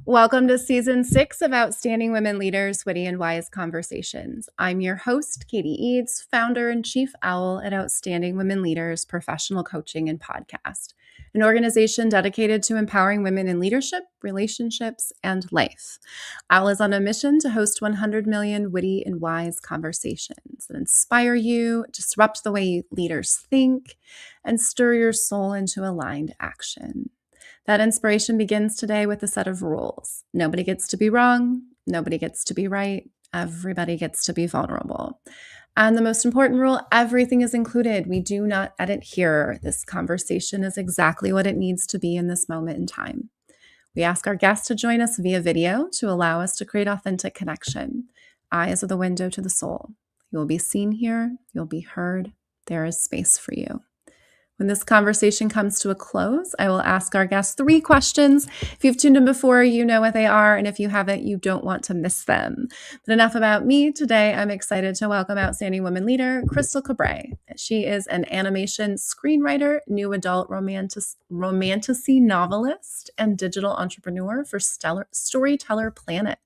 Welcome to Season 6 of Outstanding Women Leaders, Witty and Wise Conversations. I'm your host, Katie Eads, founder and chief owl at Outstanding Women Leaders Professional Coaching and Podcast, an organization dedicated to empowering women in leadership, relationships, and life. Owl is on a mission to host 100 million witty and wise conversations that inspire you, disrupt the way leaders think, and stir your soul into aligned action. That inspiration begins today with a set of rules. Nobody gets to be wrong. Nobody gets to be right. Everybody gets to be vulnerable. And the most important rule, everything is included. We do not edit here. This conversation is exactly what it needs to be in this moment in time. We ask our guests to join us via video to allow us to create authentic connection. Eyes are the window to the soul. You will be seen here. You'll be heard. There is space for you. When this conversation comes to a close, I will ask our guests 3 questions. If you've tuned in before, you know what they are. And if you haven't, you don't want to miss them. But enough about me. Today, I'm excited to welcome outstanding women leader, Crystal Cabrae. She is an animation screenwriter, new adult romantasy novelist, and digital entrepreneur for Storyteller Planet.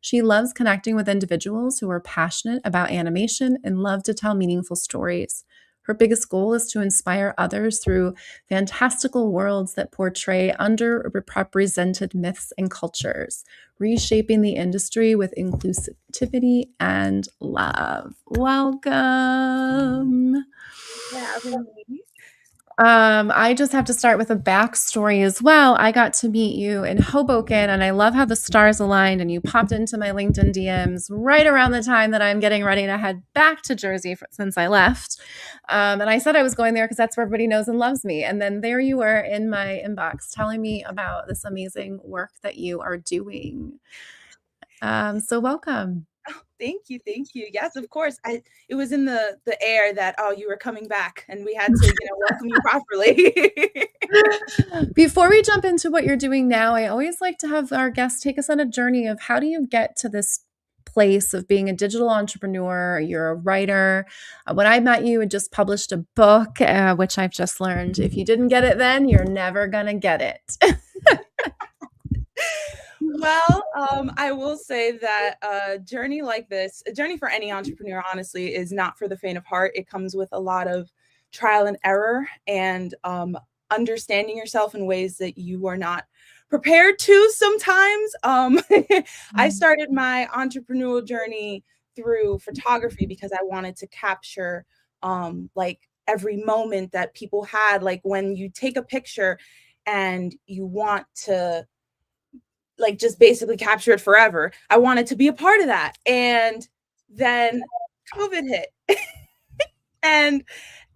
She loves connecting with individuals who are passionate about animation and love to tell meaningful stories. Her biggest goal is to inspire others through fantastical worlds that portray underrepresented myths and cultures, reshaping the industry with inclusivity and love. Welcome. Yeah, I just have to start with a backstory as well. I got to meet you in Hoboken, and I love how the stars aligned, and you popped into my LinkedIn DMs right around the time that I'm getting ready to head back to Jersey since I left. And I said I was going there because that's where everybody knows and loves me. And then there you were in my inbox telling me about this amazing work that you are doing. So welcome. Oh, thank you. Yes, of course. It was in the air that you were coming back, and we had to welcome you properly. Before we jump into what you're doing now, I always like to have our guests take us on a journey of how do you get to this place of being a digital entrepreneur. You're a writer. When I met you, you had just published a book, which I've just learned if you didn't get it then, you're never going to get it. Well, I will say that a journey like this, a journey for any entrepreneur, honestly, is not for the faint of heart. It comes with a lot of trial and error and understanding yourself in ways that you are not prepared to sometimes. I started my entrepreneurial journey through photography because I wanted to capture like every moment that people had, like when you take a picture and you want to like just basically capture it forever. I wanted to be a part of that. And then COVID hit and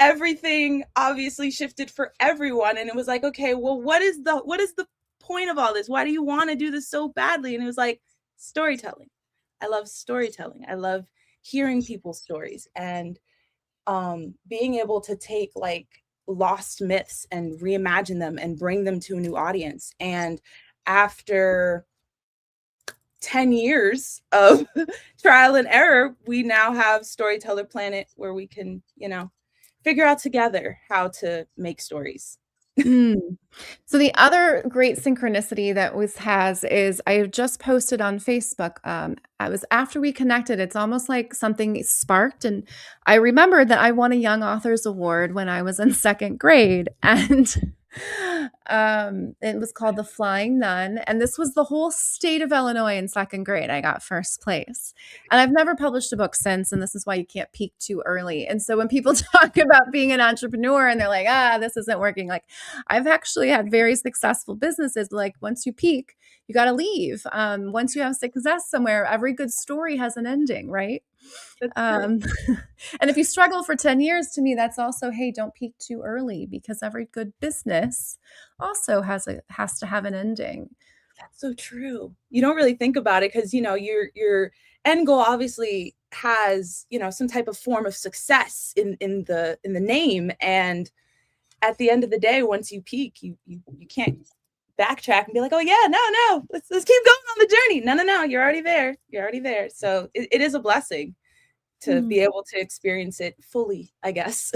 everything obviously shifted for everyone. And it was like, okay, well, what is the point of all this? Why do you want to do this so badly? And it was like storytelling. I love storytelling. I love hearing people's stories and being able to take like lost myths and reimagine them and bring them to a new audience. And after 10 years of trial and error, we now have Storyteller Planet where we can, figure out together how to make stories. So the other great synchronicity that has is I just posted on Facebook. I was after we connected. It's almost like something sparked, and I remembered that I won a Young Authors Award when I was in 2nd grade, and it was called The Flying Nun, and this was the whole state of Illinois in 2nd grade. I got 1st place, and I've never published a book since, and this is why you can't peak too early. And so when people talk about being an entrepreneur and they're like, this isn't working, like I've actually had very successful businesses. Like once you peak, you got to leave. Once you have success somewhere, every good story has an ending, right? And if you struggle for 10 years, to me, that's also, hey, don't peak too early, because every good business also has to have an ending. That's so true. You don't really think about it because, your end goal obviously has, some type of form of success in the name. And at the end of the day, once you peak, you can't backtrack and be like, oh yeah, no, let's keep going on the journey. No, you're already there. So it is a blessing to be able to experience it fully, I guess.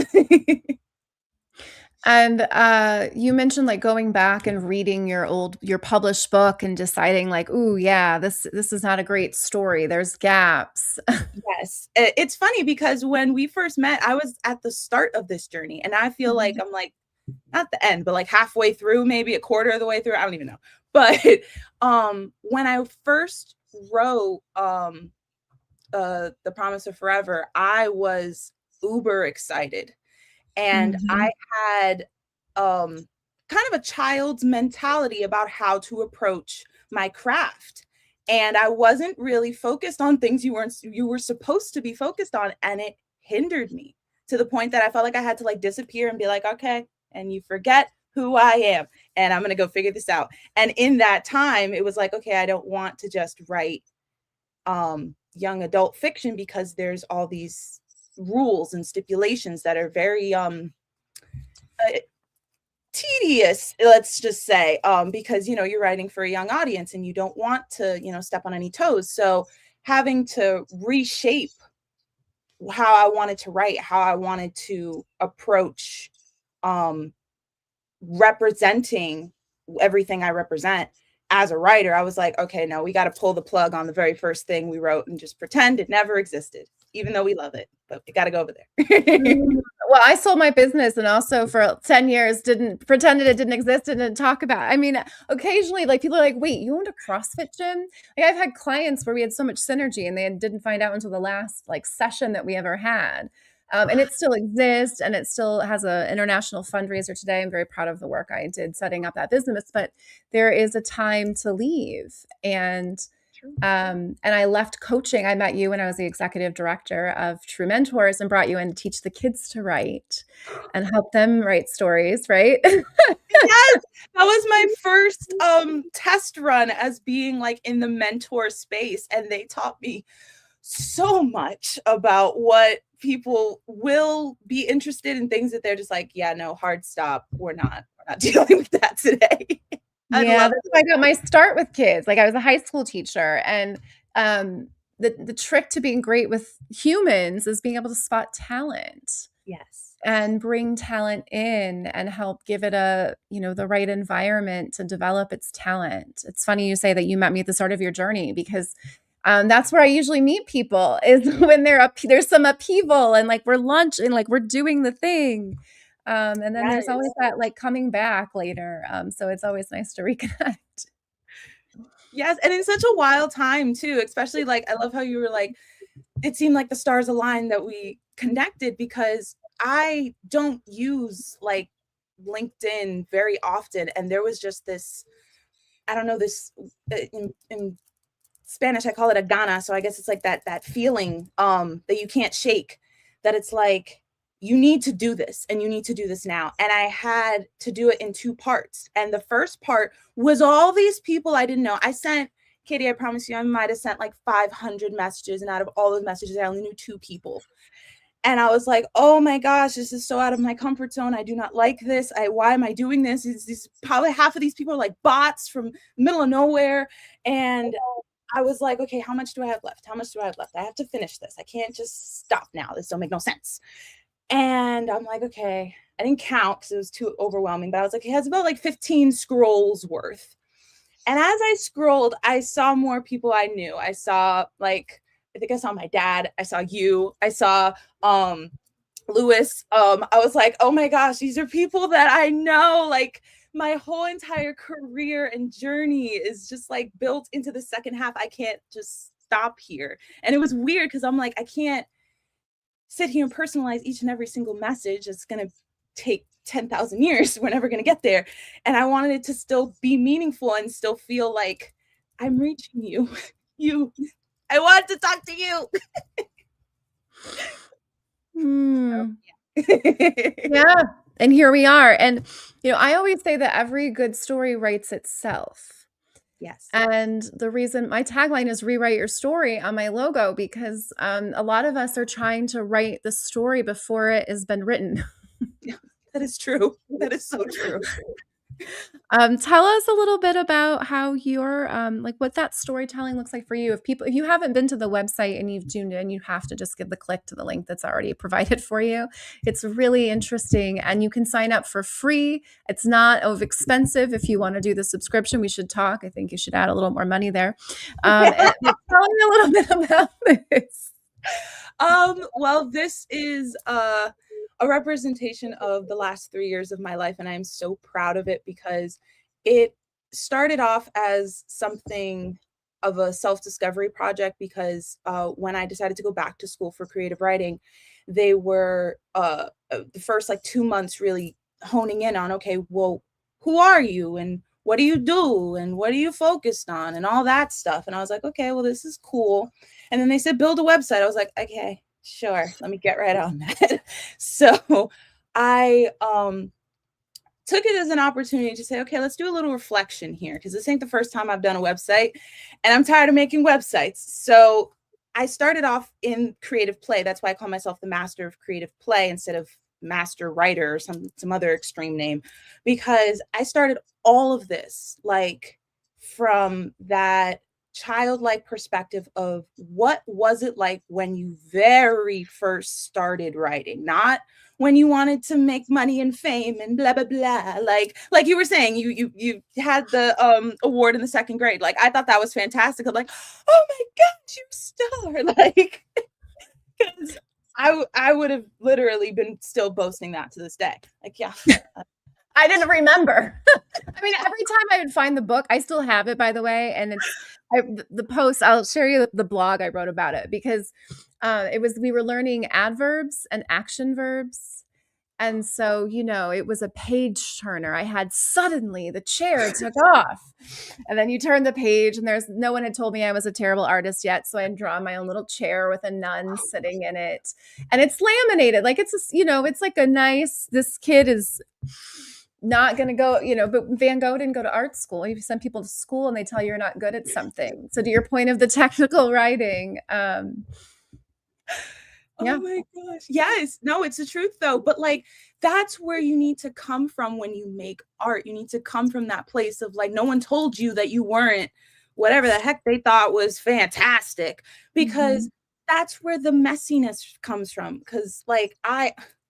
And you mentioned like going back and reading your published book and deciding like, ooh, yeah, this is not a great story. There's gaps. Yes. It's funny because when we first met, I was at the start of this journey, and I feel like I'm like not the end, but like halfway through, maybe a quarter of the way through. I don't even know. But when I first wrote The Promise of Forever, I was uber excited. And I Mhm. had kind of a child's mentality about how to approach my craft. And I wasn't really focused on things you were supposed to be focused on, and it hindered me to the point that I felt like I had to like disappear and be like, okay, and you forget who I am, and I'm going to go figure this out. And in that time, it was like, okay, I don't want to just write young adult fiction because there's all these rules and stipulations that are very uh, tedious, let's just say, because you're writing for a young audience and you don't want to step on any toes. So having to reshape how I wanted to write, how I wanted to approach um representing everything I represent as a writer, I was like, okay, no, we got to pull the plug on the very first thing we wrote and just pretend it never existed, even though we love it, but we got to go over there. Mm. Well, I sold my business and also for 10 years didn't pretended it didn't exist and didn't talk about it. I mean, occasionally like people are like, wait, you owned a CrossFit gym? Like I've had clients where we had so much synergy and they didn't find out until the last like session that we ever had. And it still exists and it still has an international fundraiser today. I'm very proud of the work I did setting up that business, but there is a time to leave. And I left coaching. I met you when I was the executive director of True Mentors and brought you in to teach the kids to write and help them write stories, right? Yes, that was my first test run as being like in the mentor space, and they taught me so much about what people will be interested in, things that they're just like, yeah, no, hard stop. We're not dealing with that today. I Yeah, love that's how I got my start with kids. Like I was a high school teacher and the trick to being great with humans is being able to spot talent yes. and bring talent in and help give it the right environment to develop its talent. It's funny you say that you met me at the start of your journey because that's where I usually meet people is when there's some upheaval and like we're lunch and like we're doing the thing. And then there's always Yes. that like coming back later. So it's always nice to reconnect. Yes, and in such a wild time too, especially like I love how you were like, it seemed like the stars aligned that we connected, because I don't use like LinkedIn very often, and there was just this, I don't know, this in Spanish I call it a gana, so I guess it's like that feeling that you can't shake, that it's like you need to do this and you need to do this now. And I had to do it in two parts. And the first part was all these people I didn't know. I sent Katie, I promise you, I might have sent like 500 messages, and out of all those messages, I only knew two people. And I was like, oh my gosh, this is so out of my comfort zone. I do not like this. Why am I doing this? These probably half of these people are like bots from the middle of nowhere. And I was like, okay, how much do I have left? How much do I have left? I have to finish this. I can't just stop now. This don't make no sense. And I'm like, okay, I didn't count because it was too overwhelming, but I was like, it has about like 15 scrolls worth. And as I scrolled, I saw more people I knew. I saw like, I think I saw my dad. I saw you. I saw Lewis. I was like, oh my gosh, these are people that I know. Like my whole entire career and journey is just like built into the second half. I can't just stop here. And it was weird because I'm like, I can't sit here and personalize each and every single message. It's going to take 10,000 years. We're never going to get there. And I wanted it to still be meaningful and still feel like I'm reaching you. I wanted to talk to you. Hmm. So, Yeah. And here we are. And, I always say that every good story writes itself. yes. And the reason my tagline is rewrite your story on my logo, because a lot of us are trying to write the story before it has been written. That is true. That is so true. Tell us a little bit about how your like what that storytelling looks like for you. If you haven't been to the website and you've tuned in, you have to just give the click to the link that's already provided for you. It's really interesting, and you can sign up for free. It's not expensive. If you want to do the subscription, we should talk. I think you should add a little more money there. Tell me a little bit about this. Well, this is a representation of the last 3 years of my life, and I'm so proud of it because it started off as something of a self-discovery project because when I decided to go back to school for creative writing, they were the first like 2 months really honing in on, okay, well, who are you and what do you do and what are you focused on and all that stuff. And I was like, okay, well, this is cool. And then they said, build a website. I was like, okay, sure, let me get right on that. So I took it as an opportunity to say, okay, let's do a little reflection here because this ain't the first time I've done a website and I'm tired of making websites. So I started off in creative play. That's why I call myself the master of creative play instead of master writer or some other extreme name, because I started all of this like from that childlike perspective of what was it like when you very first started writing, not when you wanted to make money and fame and blah blah blah, like you were saying, you had the award in the second grade. Like I thought that was fantastic. I'm like, oh my gosh, you're a star. Like because I would have literally been still boasting that to this day. Like, yeah. I didn't remember. I mean, every time I would find the book, I still have it, by the way, and the post. I'll share you the blog I wrote about it because we were learning adverbs and action verbs, and so it was a page turner. I had suddenly the chair took off, and then you turn the page, and there's no one had told me I was a terrible artist yet, so I had drawn my own little chair with a nun sitting in it, and it's laminated like it's like a nice. This kid is not going to go, but Van Gogh didn't go to art school. You send people to school and they tell you you're not good at something. So to your point of the technical writing, yeah. Oh my gosh. Yes. No, it's the truth though. But like, that's where you need to come from when you make art. You need to come from that place of like, no one told you that you weren't whatever the heck they thought was fantastic, because that's where the messiness comes from. Because like,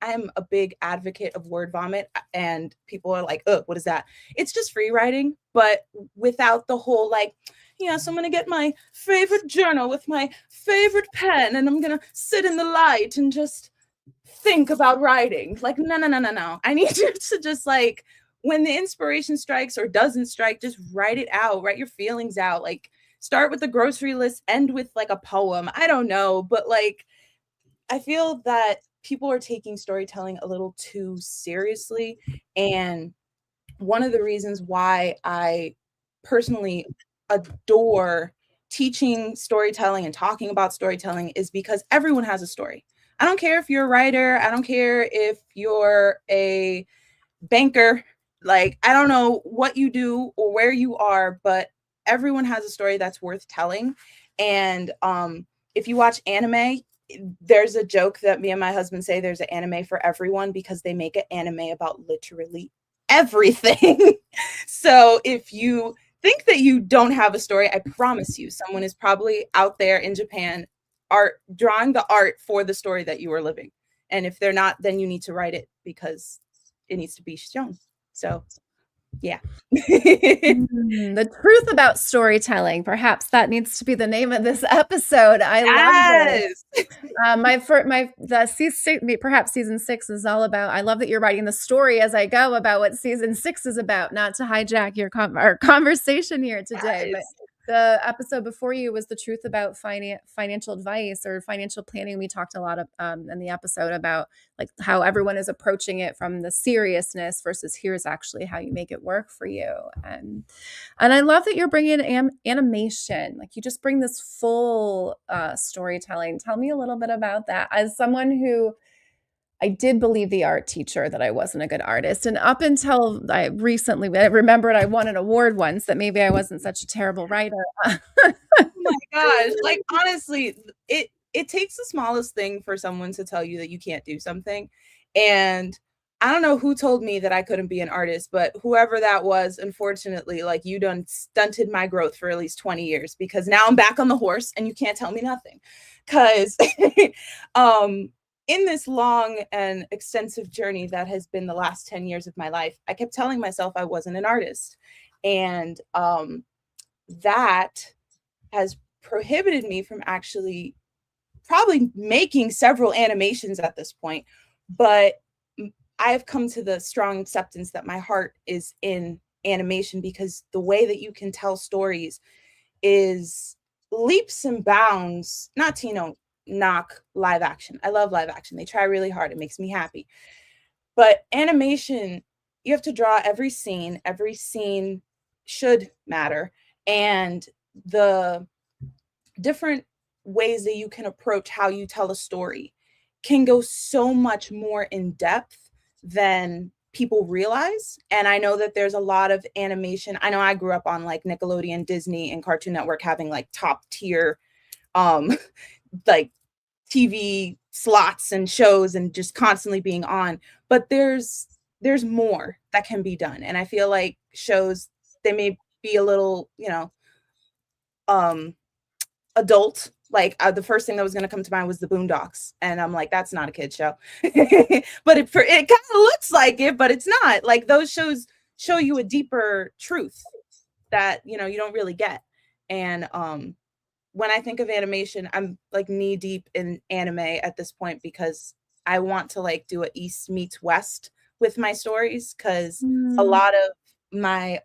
I'm a big advocate of word vomit, and people are like, oh, what is that? It's just free writing, but without the whole like, yes, I'm going to get my favorite journal with my favorite pen and I'm going to sit in the light and just think about writing. Like, no, no, no, no, no. I need you to just like, when the inspiration strikes or doesn't strike, just write it out, write your feelings out. Like, start with the grocery list, end with like a poem. I don't know, but like, I feel that people are taking storytelling a little too seriously. And one of the reasons why I personally adore teaching storytelling and talking about storytelling is because everyone has a story. I don't care if you're a writer, I don't care if you're a banker, like I don't know what you do or where you are, but everyone has a story that's worth telling. And if you watch anime, there's a joke that me and my husband say, there's an anime for everyone, because they make an anime about literally everything. So if you think that you don't have a story, I promise you someone is probably out there in Japan drawing the art for the story that you are living. And if they're not, then you need to write it because it needs to be shown. So yeah. The truth about storytelling. Perhaps that needs to be the name of this episode. I love this. Perhaps season 6 is all about. I love that you're writing the story as I go about what season 6 is about. Not to hijack our conversation here today, but the episode before you was the truth about financial advice or financial planning. We talked a lot of in the episode about like how everyone is approaching it from the seriousness versus here's actually how you make it work for you. And I love that you're bringing animation. Like you just bring this full storytelling. Tell me a little bit about that. As someone who I did believe the art teacher that I wasn't a good artist. And up until I remembered I won an award once, that maybe I wasn't such a terrible writer. Oh my gosh. Like, honestly, it takes the smallest thing for someone to tell you that you can't do something. And I don't know who told me that I couldn't be an artist, but whoever that was, unfortunately, like, you done stunted my growth for at least 20 years, because now I'm back on the horse and you can't tell me nothing. Because in this long and extensive journey that has been the last 10 years of my life, I kept telling myself I wasn't an artist. And that has prohibited me from actually probably making several animations at this point. But I've come to the strong acceptance that my heart is in animation, because the way that you can tell stories is leaps and bounds, not to, knock live action. I love live action. They try really hard. It makes me happy. But animation, you have to draw every scene. Every scene should matter. And the different ways that you can approach how you tell a story can go so much more in depth than people realize. And I know that there's a lot of animation. I know I grew up on like Nickelodeon, Disney, and Cartoon Network having like top tier like TV slots and shows and just constantly being on. But there's more that can be done. And I feel like shows, they may be a little, adult. Like the first thing that was going to come to mind was the Boondocks, and I'm like, that's not a kid show. But it kind of looks like it, but it's not. Like, those shows show you a deeper truth that you don't really get. And when I think of animation, I'm like knee deep in anime at this point, because I want to like do a East meets West with my stories, because a lot of my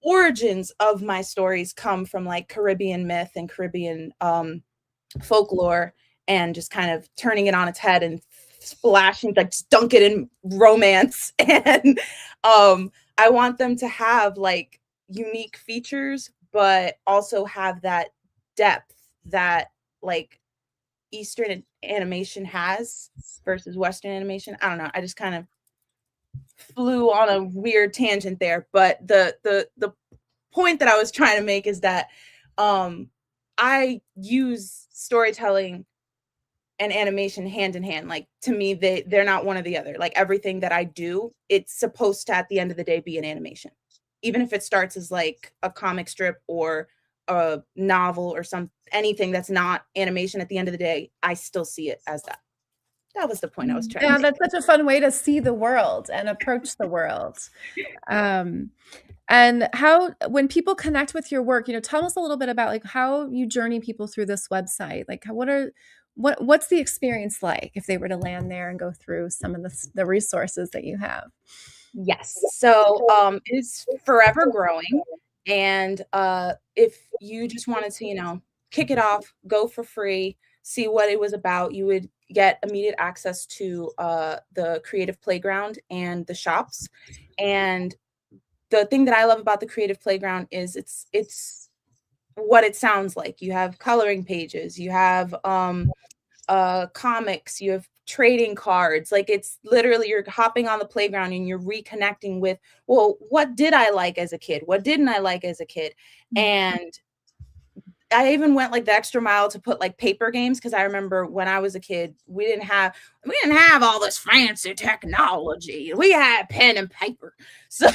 origins of my stories come from like Caribbean myth and Caribbean folklore, and just kind of turning it on its head and splashing, like, just dunk it in romance. And I want them to have like unique features, but also have that depth that like Eastern animation has versus Western animation. I don't know. I just kind of flew on a weird tangent there, but the point that I was trying to make is that I use storytelling and animation hand in hand. Like, to me, they're not one or the other. Like, everything that I do, it's supposed to at the end of the day be an animation, even if it starts as like a comic strip or a novel or anything that's not animation. At the end of the day, I still see it as that. That was the point I was trying to make. That's such a fun way to see the world and approach the world. And when people connect with your work, tell us a little bit about like how you journey people through this website. Like, what's the experience like if they were to land there and go through some of the resources that you have? Yes. So it's forever growing. And if you just wanted to, kick it off, go for free, see what it was about, you would get immediate access to the creative playground and the shops. And the thing that I love about the creative playground is it's what it sounds like. You have coloring pages, you have comics, you have trading cards. Like, it's literally, you're hopping on the playground and you're reconnecting with, well, what did I like as a kid? What didn't I like as a kid? And I even went like the extra mile to put like paper games, because I remember when I was a kid, we didn't have all this fancy technology. We had pen and paper. So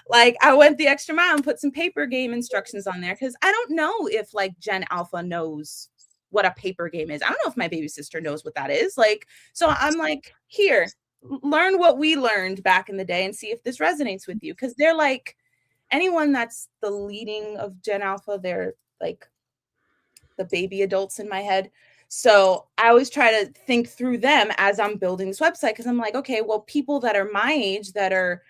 like, I went the extra mile and put some paper game instructions on there, because I don't know if like Gen Alpha knows what a paper game is. I don't know if my baby sister knows what that is. Like, so I'm like, here, learn what we learned back in the day and see if this resonates with you. Because they're like, anyone that's the leading of Gen Alpha, they're like the baby adults in my head. So I always try to think through them as I'm building this website, because I'm like, okay, well, people that are my age, that are,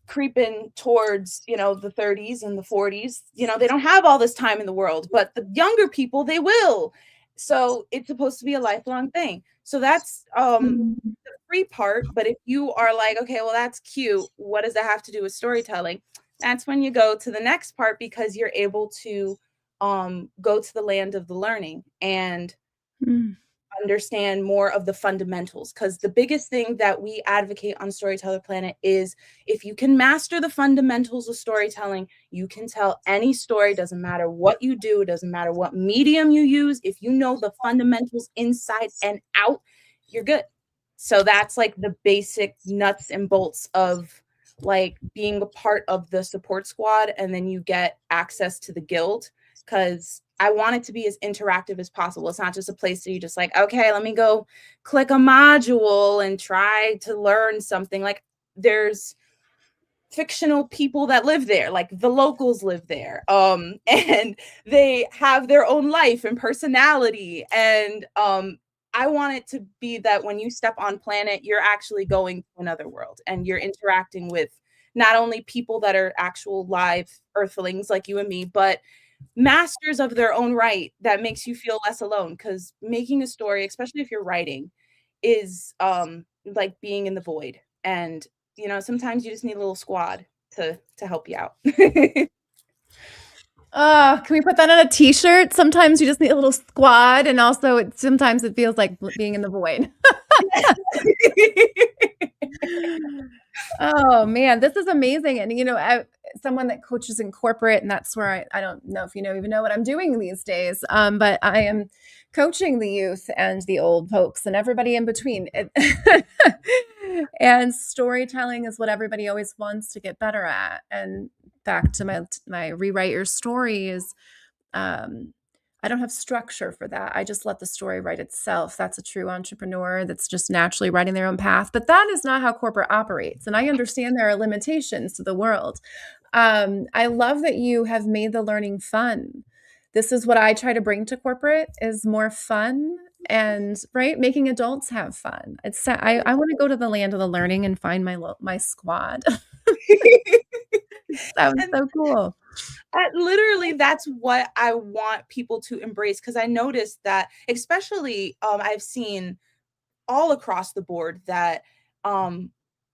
creeping towards, the 30s and the 40s, they don't have all this time in the world, but the younger people, they will. So it's supposed to be a lifelong thing. So that's the free part. But if you are like, okay, well, that's cute, what does that have to do with storytelling? That's when you go to the next part, because you're able to go to the land of the learning and understand more of the fundamentals. Because the biggest thing that we advocate on Storyteller Planet is, if you can master the fundamentals of storytelling, you can tell any story. Doesn't matter what you do, doesn't matter what medium you use. If you know the fundamentals inside and out, you're good. So that's like the basic nuts and bolts of like being a part of the support squad, and then you get access to the guild, because I want it to be as interactive as possible. It's not just a place that you just like, okay, let me go click a module and try to learn something. Like there's fictional people that live there, like the locals live there, and they have their own life and personality, and I want it to be that when you step on planet, you're actually going to another world and you're interacting with not only people that are actual live earthlings like you and me, but masters of their own right, that makes you feel less alone, because making a story, especially if you're writing, is like being in the void. And sometimes you just need a little squad to help you out. Can we put that on a t-shirt? Sometimes you just need a little squad, and also sometimes it feels like being in the void. Oh man, this is amazing. And someone that coaches in corporate, and that's where I don't know if even know what I'm doing these days. But I am coaching the youth and the old folks and everybody in between. And storytelling is what everybody always wants to get better at. And back to my rewrite your story is I don't have structure for that. I just let the story write itself. That's a true entrepreneur that's just naturally writing their own path. But that is not how corporate operates. And I understand there are limitations to the world. I love that you have made the learning fun. This is what I try to bring to corporate, is more fun and making adults have fun. I want to go to the land of the learning and find my squad. Sounds And so cool. literally, that's what I want people to embrace, because I noticed that, especially I've seen all across the board that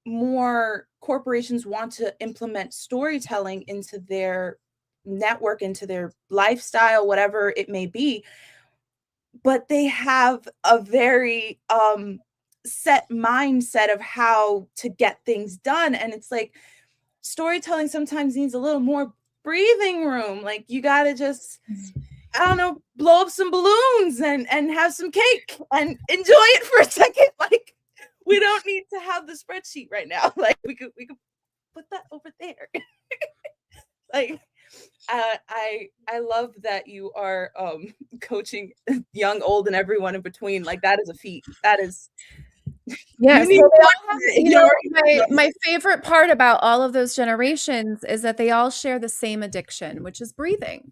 more corporations want to implement storytelling into their network, into their lifestyle, whatever it may be, but they have a very set mindset of how to get things done. And it's like storytelling sometimes needs a little more breathing room. Like you got to just, I don't know, blow up some balloons and have some cake and enjoy it for a second. Like we don't need to have the spreadsheet right now. Like we could put that over there. Like I love that you are coaching young, old, and everyone in between. Like that is a feat. That is Yes, you need my favorite part about all of those generations is that they all share the same addiction, which is breathing.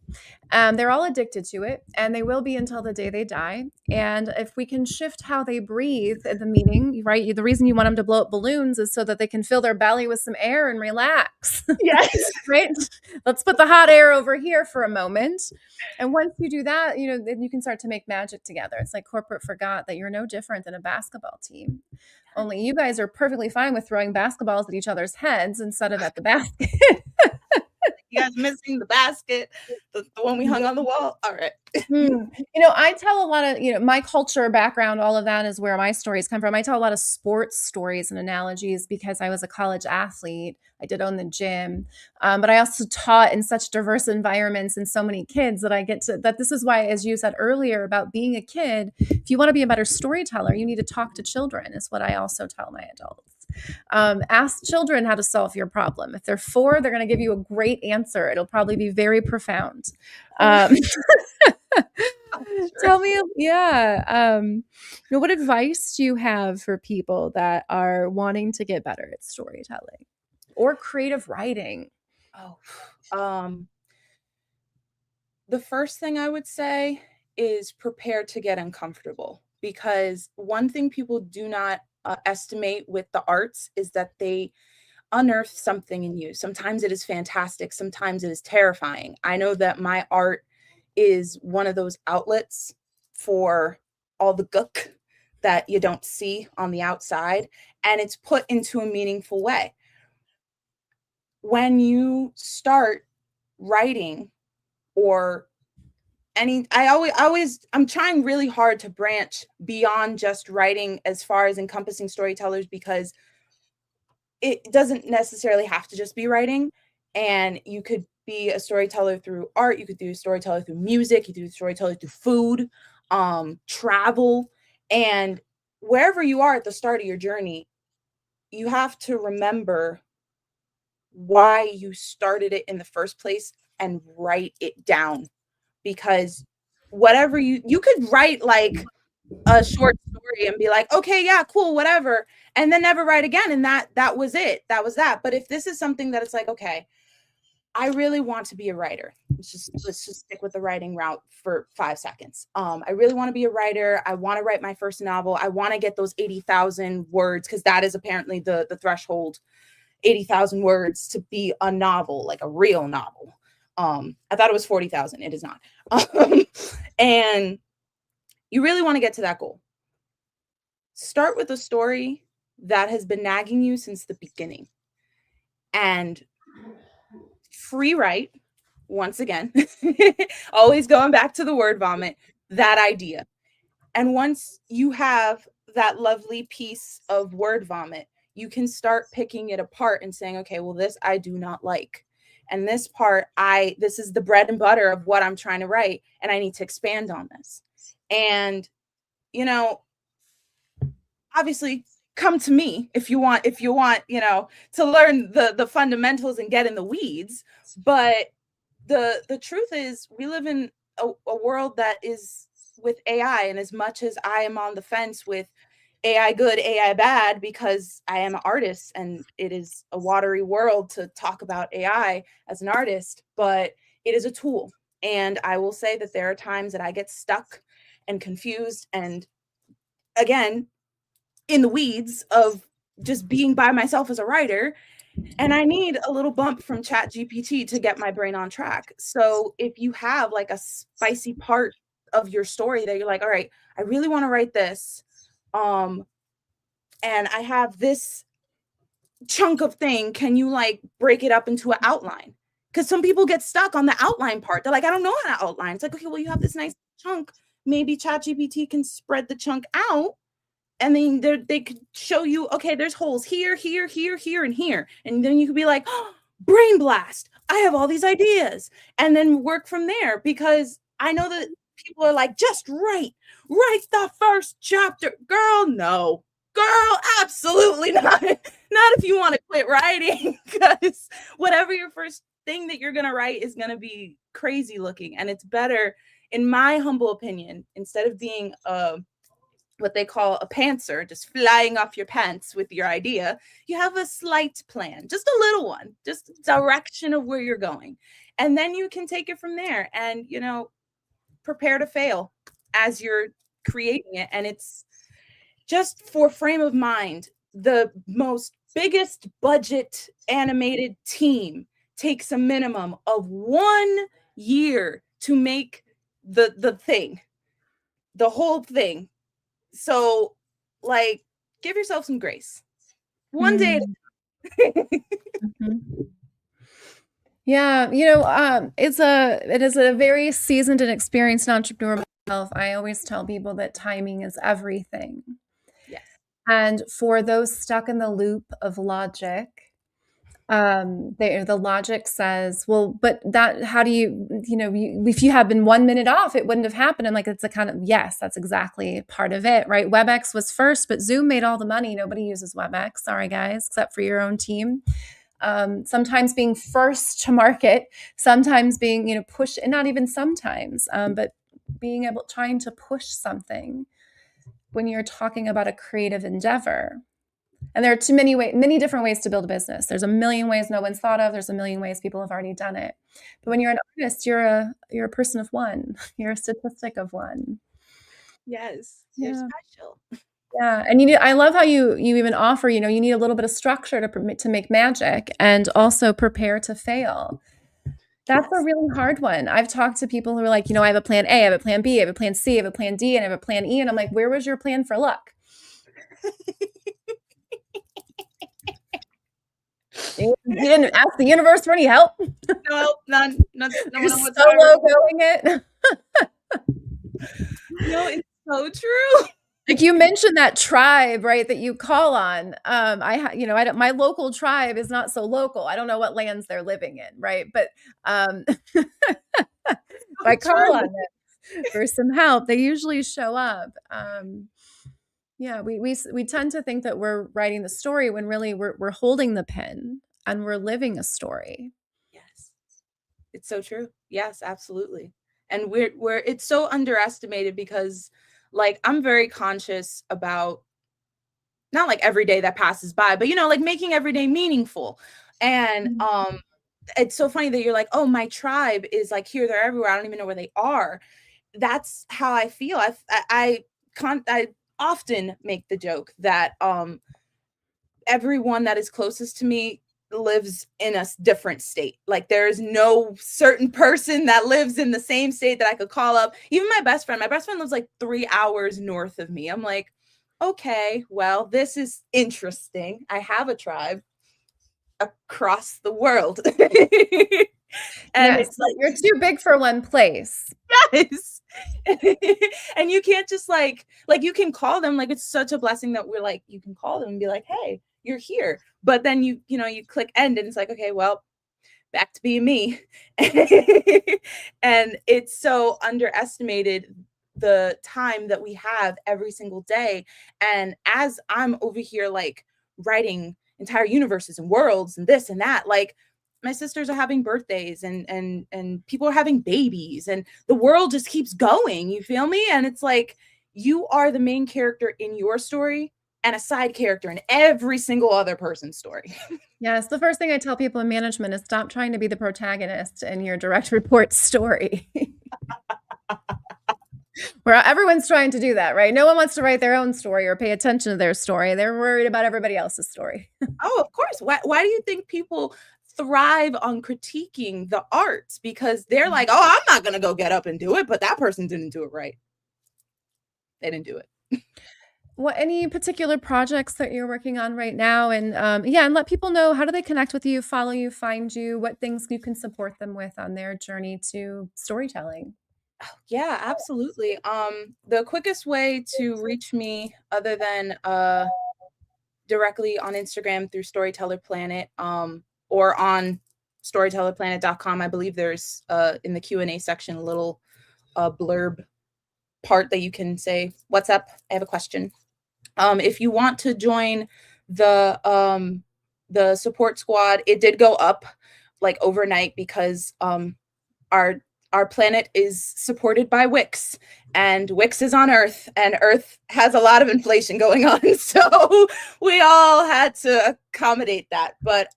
They're all addicted to it, and they will be until the day they die. And if we can shift how they breathe at the meeting, right? The reason you want them to blow up balloons is so that they can fill their belly with some air and relax. Yes. Right? Let's put the hot air over here for a moment. And once you do that, then you can start to make magic together. It's like corporate forgot that you're no different than a basketball team. Only you guys are perfectly fine with throwing basketballs at each other's heads instead of at the basket. You guys missing the basket, the one we hung on the wall. All right. I tell a lot of, my culture background, all of that is where my stories come from. I tell a lot of sports stories and analogies because I was a college athlete. I did own the gym, but I also taught in such diverse environments and so many kids that this is why, as you said earlier about being a kid, if you want to be a better storyteller, you need to talk to children, is what I also tell my adults. Ask children how to solve your problem. If they're 4, they're going to give you a great answer. It'll probably be very profound. Tell me, what advice do you have for people that are wanting to get better at storytelling or creative writing? The first thing I would say is prepare to get uncomfortable, because one thing people do not estimate with the arts is that they unearth something in you. Sometimes it is fantastic, sometimes it is terrifying. I know that my art is one of those outlets for all the gook that you don't see on the outside, and it's put into a meaningful way. When you start writing, or I'm trying really hard to branch beyond just writing as far as encompassing storytellers, because it doesn't necessarily have to just be writing. And you could be a storyteller through art, you could do a storyteller through music, you could do a storyteller through food, travel. And wherever you are at the start of your journey, you have to remember why you started it in the first place and write it down, because whatever you could write like a short story and be like, okay, yeah, cool, whatever, and then never write again, and that was it, that was that. But if this is something that it's like, okay, I really want to be a writer. Let's just stick with the writing route for 5 seconds. I really want to be a writer. I want to write my first novel. I want to get those 80,000 words, because that is apparently the threshold, 80,000 words to be a novel, like a real novel. I thought it was 40,000. It is not. And you really want to get to that goal. Start with a story that has been nagging you since the beginning, and free write, once again, always going back to the word vomit, that idea. And once you have that lovely piece of word vomit, you can start picking it apart and saying, okay, well, this I do not like. And this part, this is the bread and butter of what I'm trying to write, and I need to expand on this. And, obviously, come to me if you want, to learn the fundamentals and get in the weeds. But the truth is, we live in a world that is with AI, and as much as I am on the fence with AI good, AI bad, because I am an artist and it is a watery world to talk about AI as an artist, but it is a tool. And I will say that there are times that I get stuck and confused and, again, in the weeds of just being by myself as a writer, and I need a little bump from Chat GPT to get my brain on track. So if you have like a spicy part of your story that you're like, all right, I really want to write this, and I have this chunk of thing, can you like break it up into an outline? Because some people get stuck on the outline part. They're like, I don't know how to outline. It's like, okay, well, you have this nice chunk. Maybe Chat GPT can spread the chunk out, and then they could show you, okay, there's holes here, here, here, here, and here. And then you could be like, oh, brain blast. I have all these ideas. And then work from there, because I know that people are like, just write the first chapter. Girl, no. Girl, absolutely not. Not if you want to quit writing, because whatever your first thing that you're going to write is going to be crazy looking. And it's better, in my humble opinion, instead of being what they call a pantser, just flying off your pants with your idea, you have a slight plan, just a little one, just direction of where you're going. And then you can take it from there and, prepare to fail as you're creating it. And it's just for frame of mind, the most biggest budget animated team takes a minimum of 1 year to make the thing, the whole thing. So, like, give yourself some grace. One day at a time. Mm-hmm. Yeah, it is a very seasoned and experienced entrepreneur myself. I always tell people that timing is everything. Yes. And for those stuck in the loop of logic, the logic says, well, but that, how do if you had been 1 minute off, it wouldn't have happened. And like, it's a kind of, yes, that's exactly part of it, right? WebEx was first, but Zoom made all the money. Nobody uses WebEx. Sorry, guys, except for your own team. Sometimes being first to market, sometimes being, push, and not even sometimes, but being trying to push something when you're talking about a creative endeavor. And there are many different ways to build a business. There's a million ways no one's thought of. There's a million ways people have already done it. But when you're an artist, you're a person of one. You're a statistic of one. Yes, you're special. Yeah, and I love how you even offer, you need a little bit of structure to make magic, and also prepare to fail. That's a really hard one. I've talked to people who are like, I have a plan A, I have a plan B, I have a plan C, I have a plan D, and I have a plan E. And I'm like, where was your plan for luck? You didn't ask the universe for any help? No, none. You're solo going it? No, it's so true. Like you mentioned that tribe, right, that you call on. My local tribe is not so local. I don't know what lands they're living in, right? But if I call on them for some help, they usually show up. Yeah, we tend to think that we're writing the story when really we're holding the pen and we're living a story. Yes. It's so true. Yes, absolutely. And we're it's so underestimated because like I'm very conscious about not like every day that passes by, but like making every day meaningful. And it's so funny that you're like, "Oh, my tribe is like here, there, everywhere. I don't even know where they are." That's how I feel. I often make the joke that everyone that is closest to me lives in a different state. Like there is no certain person that lives in the same state that I could call up. Even my best friend lives like 3 hours north of me. I'm like, okay, well, this is interesting. I have a tribe across the world. And Yes, it's like, you're too big for one place. yes. And you can't just like you can call them, like it's such a blessing that we're like you can call them and be like, hey, you're here. But then you click end and it's like, okay, well, back to being me. And it's so underestimated the time that we have every single day. And as I'm over here like writing entire universes and worlds and this and that, like my sisters are having birthdays and people are having babies and the world just keeps going, you feel me? And it's like you are the main character in your story and a side character in every single other person's story. Yes, the first thing I tell people in management is stop trying to be the protagonist in your direct report story. Where everyone's trying to do that, right? No one wants to write their own story or pay attention to their story. They're worried about everybody else's story. Oh, of course. Why do you think people thrive on critiquing the arts? Because they're like, oh, I'm not going to go get up and do it, but that person didn't do it right. They didn't do it. What any particular projects that you're working on right now? And and let people know, how do they connect with you, follow you, find you, what things you can support them with on their journey to storytelling? Yeah, absolutely. The quickest way to reach me other than directly on Instagram through Storyteller Planet, or on storytellerplanet.com. I believe there's in the Q&A section a little blurb part that you can say, "What's up? I have a question." If you want to join the support squad, it did go up like overnight because our our planet is supported by Wix, and Wix is on Earth, and Earth has a lot of inflation going on, so we all had to accommodate that. But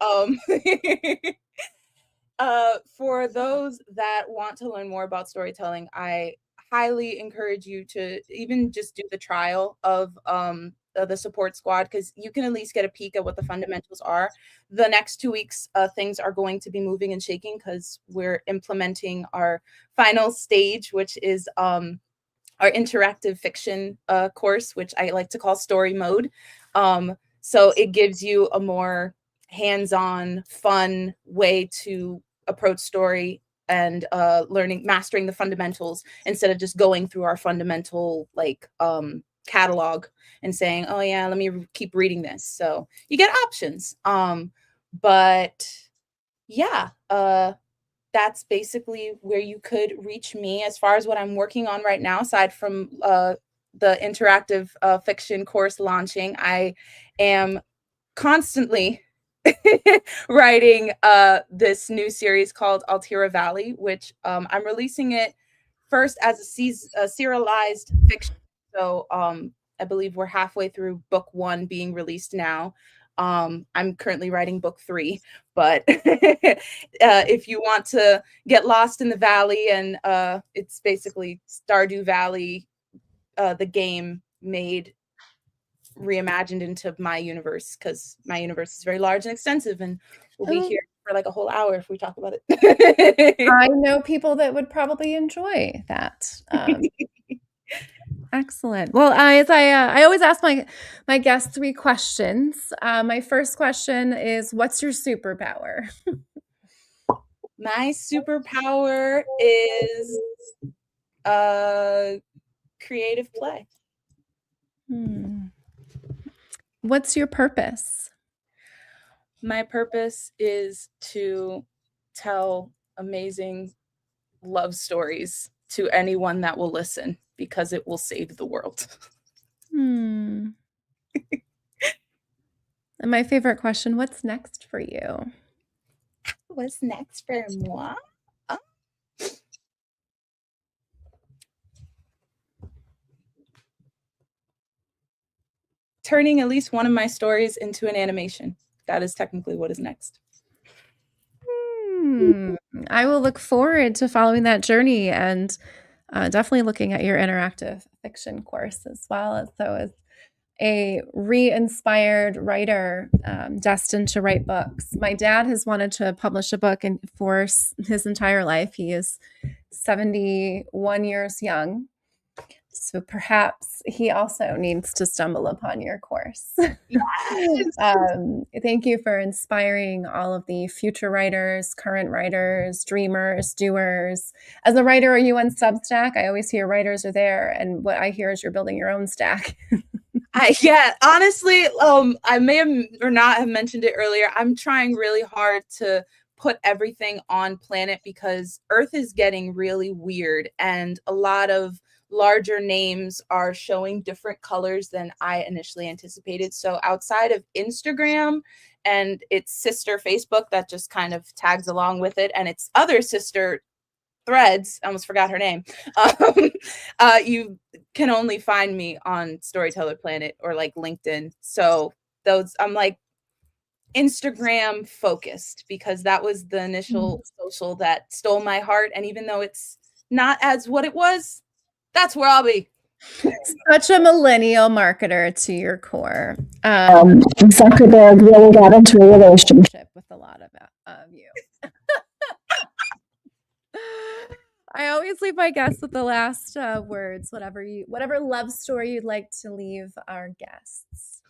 for those that want to learn more about storytelling, I highly encourage you to even just do the trial of the support squad, because you can at least get a peek at what the fundamentals are. The next 2 weeks, things are going to be moving and shaking because we're implementing our final stage, which is our interactive fiction course, which I like to call story mode. So it gives you a more hands-on, fun way to approach story and mastering the fundamentals instead of just going through our fundamental like catalog and saying, oh yeah, let me keep reading this. So you get options. But yeah, that's basically where you could reach me. As far as what I'm working on right now, aside from the interactive fiction course launching, I am constantly writing this new series called Altira Valley, which I'm releasing it first as a serialized fiction. So I believe we're halfway through book 1 being released now. I'm currently writing book 3, but if you want to get lost in the valley, and it's basically Stardew Valley, the game made reimagined into my universe, because my universe is very large and extensive, and we'll be here for like a whole hour if we talk about it. I know people that would probably enjoy that. Excellent. Well, I always ask my guests 3 questions. My first question is, what's your superpower? My superpower is creative play. What's your purpose? My purpose is to tell amazing love stories to anyone that will listen, because it will save the world. And my favorite question, what's next for you? What's next for moi? Turning at least one of my stories into an animation. That is technically what is next. I will look forward to following that journey and definitely looking at your interactive fiction course as well. So, as a re-inspired writer destined to write books, my dad has wanted to publish a book for his entire life. He is 71 years young. So perhaps he also needs to stumble upon your course. Yes. Thank you for inspiring all of the future writers, current writers, dreamers, doers. As a writer, are you on Substack? I always hear writers are there, and what I hear is you're building your own stack. Yeah, honestly, I may have or not have mentioned it earlier. I'm trying really hard to put everything on Planet because Earth is getting really weird, and a lot of larger names are showing different colors than I initially anticipated. So outside of Instagram and its sister Facebook that just kind of tags along with it, and its other sister Threads, I almost forgot her name. You can only find me on Storyteller Planet or like LinkedIn. So those, I'm like Instagram focused because that was the initial social that stole my heart. And even though it's not as what it was, that's where I'll be. Such a millennial marketer to your core. Zuckerberg really got into a relationship with a lot of you. I always leave my guests with the last words, whatever love story you'd like to leave our guests.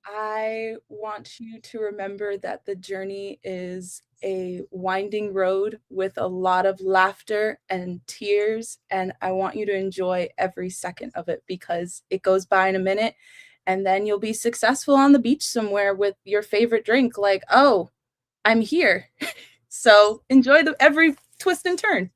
I want you to remember that the journey is a winding road with a lot of laughter and tears, and I want you to enjoy every second of it because it goes by in a minute, and then you'll be successful on the beach somewhere with your favorite drink, like, oh, I'm here. So enjoy every twist and turn.